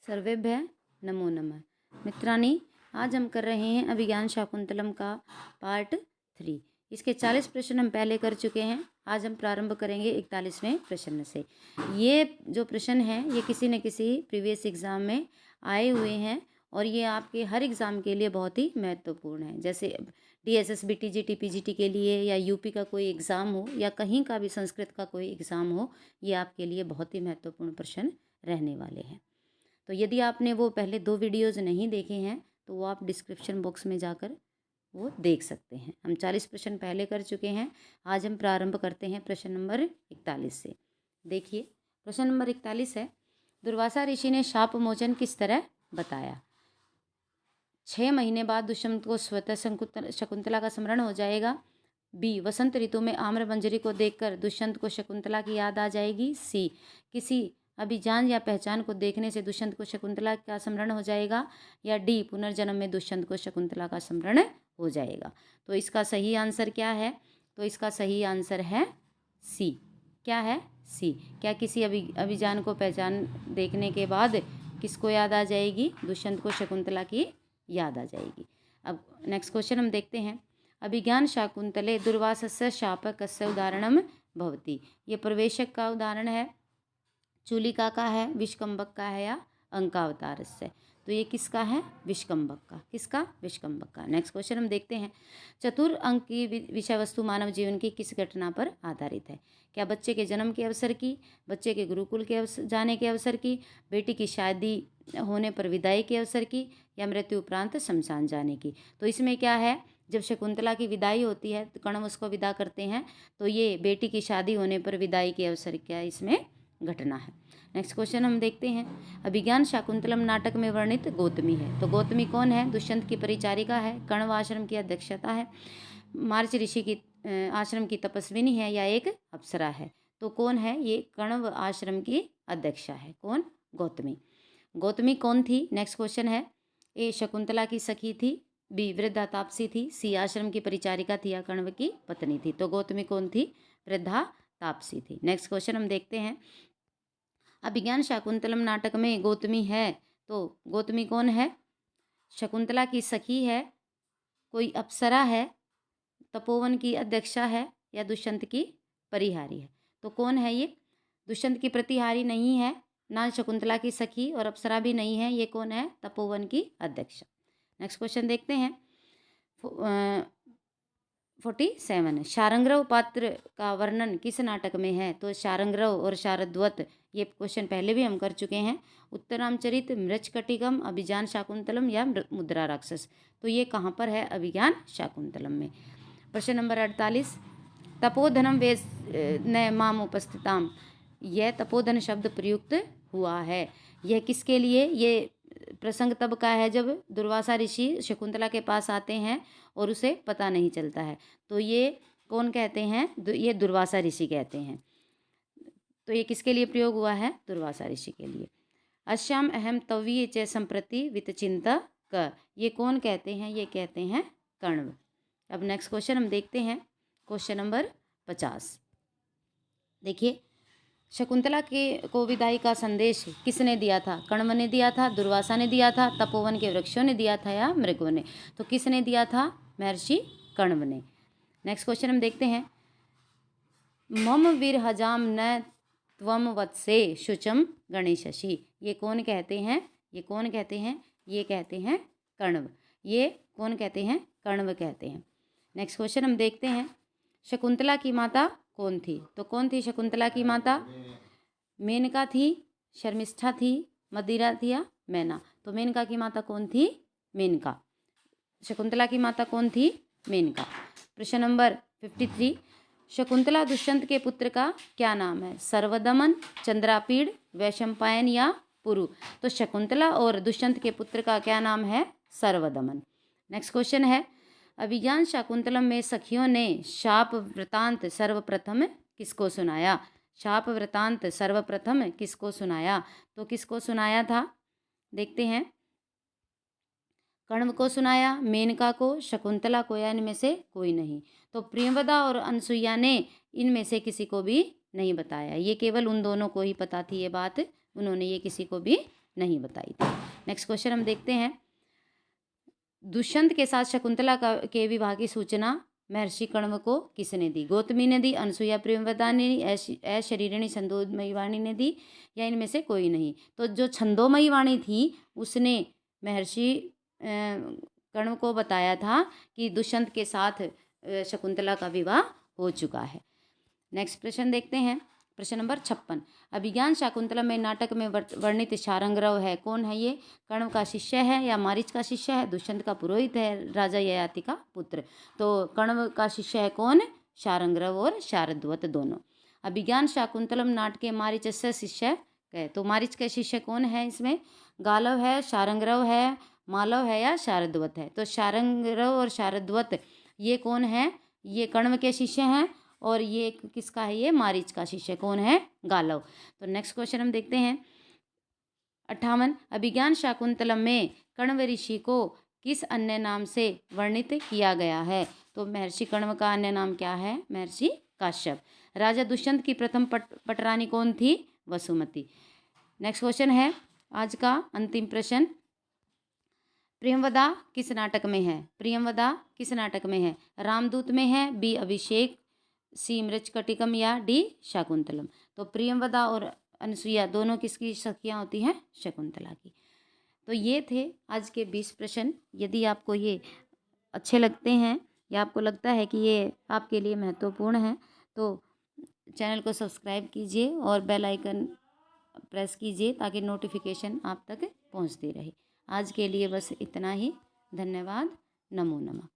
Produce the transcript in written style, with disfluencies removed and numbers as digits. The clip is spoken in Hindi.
सर्वेभ्यः नमो नमः। मित्राणि, आज हम कर रहे हैं अभिज्ञान शाकुंतलम का पार्ट 3। इसके 40 प्रश्न हम पहले कर चुके हैं। आज हम प्रारंभ करेंगे 41वें प्रश्न से। ये जो प्रश्न हैं ये किसी न किसी प्रीवियस एग्ज़ाम में आए हुए हैं और ये आपके हर एग्ज़ाम के लिए बहुत ही महत्वपूर्ण है। जैसे DSS BTG TPGT के लिए या यूपी का कोई एग्ज़ाम हो या कहीं का भी संस्कृत का कोई एग्ज़ाम हो, ये आपके लिए बहुत ही महत्वपूर्ण प्रश्न रहने वाले हैं। तो यदि आपने वो पहले 2 वीडियोज़ नहीं देखे हैं तो वो आप डिस्क्रिप्शन बॉक्स में जाकर वो देख सकते हैं। हम 40 प्रश्न पहले कर चुके हैं। आज हम प्रारंभ करते हैं प्रश्न नंबर 41 से। देखिए, प्रश्न नंबर 41 है, दुर्वासा ऋषि ने शाप मोचन किस तरह बताया? 6 महीने बाद दुष्यंत को स्वतः शकुंतला का स्मरण हो जाएगा। B, वसंत ऋतु में आम्रमंजरी को देखकर दुष्यंत को शकुंतला की याद आ जाएगी। C, किसी अभिजान या पहचान को देखने से दुष्यंत को शकुंतला का स्मरण हो जाएगा। या D, पुनर्जन्म में दुष्यंत को शकुंतला का स्मरण हो जाएगा। तो इसका सही आंसर क्या है? तो इसका सही आंसर है C। क्या है? C। क्या किसी अभिजान को पहचान देखने के बाद किसको याद आ जाएगी? दुष्यंत को शकुंतला की याद आ जाएगी। अब नेक्स्ट क्वेश्चन हम देखते हैं। अभिज्ञान शाकुंतले दुर्वासस्य शापकस्य उदाहरणम भवति। ये प्रवेशक का उदाहरण है, चूलिका का है, विष्कंभक का है या अंकावतारस्य। तो ये किसका है? विष्कंभक का। किसका? विष्कंभक का। नेक्स्ट क्वेश्चन हम देखते हैं। चतुर अंक की विषय वस्तु मानव जीवन की किस घटना पर आधारित है? क्या बच्चे के जन्म के अवसर की, बच्चे के गुरुकुल के जाने के अवसर की, बेटी की शादी होने पर विदाई के अवसर की, या मृत्यु उपरांत शमशान जाने की? तो इसमें क्या है, जब शकुंतला की विदाई होती है तो कण्व उसको विदा करते हैं, तो ये बेटी की शादी होने पर विदाई के अवसर क्या इसमें घटना है। नेक्स्ट क्वेश्चन हम देखते हैं। अभिज्ञान शाकुंतलम नाटक में वर्णित गौतमी है। तो गौतमी कौन है? दुष्यंत की परिचारिका है, कण्व आश्रम की अध्यक्षता है, मार्च ऋषि की आश्रम की तपस्विनी है या एक अप्सरा है? तो कौन है ये? कण्व आश्रम की अध्यक्षा है। कौन? गौतमी। गौतमी कौन थी? नेक्स्ट क्वेश्चन है। ए, शकुंतला की सखी थी। बी, वृद्धा तापसी थी। सी, आश्रम की परिचारिका थी या कण्व की पत्नी थी? तो गौतमी कौन थी? वृद्धा तापसी थी। नेक्स्ट क्वेश्चन हम देखते हैं। अभिज्ञान शाकुंतलम नाटक में गौतमी है, तो गौतमी कौन है? शकुंतला की सखी है, कोई अप्सरा है, तपोवन की अध्यक्षा है या दुष्यंत की परिहारी है? तो कौन है ये? दुष्यंत की प्रतिहारी नहीं है, ना शकुंतला की सखी और अप्सरा भी नहीं है। ये कौन है? तपोवन की अध्यक्षा। नेक्स्ट क्वेश्चन देखते हैं। 47, शारंग्रव पात्र का वर्णन किस नाटक में है? तो शारंग्रव और शारद्वत, ये क्वेश्चन पहले भी हम कर चुके हैं। उत्तरामचरित, मृच्छकटिकम, अभिज्ञान शाकुंतलम या मुद्रा राक्षस? तो ये कहाँ पर है? अभिज्ञान शाकुंतलम में। प्रश्न नंबर 48, तपोधनम वे न माम उपस्थिताम। यह तपोधन शब्द प्रयुक्त हुआ है, यह किसके लिए? ये प्रसंग तब का है जब दुर्वासा ऋषि शकुंतला के पास आते हैं और उसे पता नहीं चलता है। तो ये कौन कहते हैं? ये दुर्वासा ऋषि कहते हैं। तो ये किसके लिए प्रयोग हुआ है? दुर्वासा ऋषि के लिए। अश्याम अहम तवीय च संप्रति वितचिंता क, ये कौन कहते हैं? ये कहते हैं कण्व। अब नेक्स्ट क्वेश्चन हम देखते हैं। Question number 50। देखिए, शकुंतला को विदाई का संदेश किसने दिया था? कण्व ने दिया था, दुर्वासा ने दिया था, तपोवन के वृक्षों ने दिया था या मृगों ने? तो किसने दिया था? महर्षि कण्व ने। नेक्स्ट क्वेश्चन हम देखते हैं। मम विरहजाम न त्वम वत्से शुचम गणेशसी। ये कौन कहते हैं? ये कौन कहते हैं? ये कहते हैं कण्व। ये कौन कहते हैं? कण्व कहते हैं। नेक्स्ट क्वेश्चन हम देखते हैं। शकुंतला की माता कौन थी? तो कौन थी शकुंतला की माता? मेनका थी, शर्मिष्ठा थी, मदिरा थी या मैना? तो मेनका की माता कौन थी? मेनका। शकुंतला की माता कौन थी? मेनका। प्रश्न नंबर 53, शकुंतला दुष्यंत के पुत्र का क्या नाम है? सर्वदमन, चंद्रापीड़, वैशंपायन या पुरु? तो शकुंतला और दुष्यंत के पुत्र का क्या नाम है? सर्वदमन। नेक्स्ट क्वेश्चन है। अभिज्ञान शाकुंतलम में सखियों ने शाप वृतांत सर्वप्रथम किसको सुनाया? शाप वृतांत सर्वप्रथम किसको सुनाया? तो किसको सुनाया था? देखते हैं। कण्व को सुनाया, मेनका को, शकुंतला को, या इनमें से कोई नहीं? तो प्रियंवदा और अनसुईया ने इनमें से किसी को भी नहीं बताया। ये केवल उन दोनों को ही पता थी ये बात, उन्होंने ये किसी को भी नहीं बताई थी। नेक्स्ट क्वेश्चन हम देखते हैं, दुष्यंत के साथ शकुंतला के विवाह की सूचना महर्षि कण्व को किसने दी? गौतमी ने दी, अनसुईया प्रेमवदा ने दी, अशरीरिणी छंदोमयी वाणी ने दी, या इनमें से कोई नहीं? तो जो छंदोमयी वाणी थी उसने महर्षि कण्व को बताया था कि दुष्यंत के साथ शकुंतला का विवाह हो चुका है। नेक्स्ट प्रश्न देखते हैं, प्रश्न नंबर 56। अभिज्ञान शाकुंतलम में नाटक में वर्णित शारंगरव है, कौन है ये? कण्व का शिष्य है या मारीच का शिष्य है? दुष्यंत का पुरोहित है, राजा ययाति का पुत्र? तो कण्व का शिष्य है कौन? शारंगरव और शारद्वत दोनों। अभिज्ञान शाकुंतलम नाटक के मारीच से शिष्य है, तो मारीच के शिष्य कौन है इसमें? गालव है, शारंगरव है, मालव है या शारद्वत है? तो शारंगरव और शारद्वत ये कौन है? ये कण्व के शिष्य हैं, और ये किसका है? ये मारीच का शिष्य कौन है? गालव। तो नेक्स्ट क्वेश्चन हम देखते हैं, 58। अभिज्ञान शाकुंतलम में कण्व ऋषि को किस अन्य नाम से वर्णित किया गया है? तो महर्षि कण्व का अन्य नाम क्या है? महर्षि काश्यप। राजा दुष्यंत की प्रथम पटरानी कौन थी? वसुमती। नेक्स्ट क्वेश्चन है आज का अंतिम प्रश्न, प्रियंवदा किस नाटक में है? प्रियंवदा किस नाटक में है? रामदूत में है, बी अभिषेक, सी मृच्छकटिकम या डी शाकुंतलम? तो प्रियंवदा और अनसुईया दोनों किसकी सखियाँ होती हैं? शकुंतला की। तो ये थे आज के 20 प्रश्न। यदि आपको ये अच्छे लगते हैं या आपको लगता है कि ये आपके लिए महत्वपूर्ण है तो चैनल को सब्सक्राइब कीजिए और बेल आइकन प्रेस कीजिए ताकि नोटिफिकेशन आप तक पहुंचती रहे। आज के लिए बस इतना ही। धन्यवाद। नमो नमः।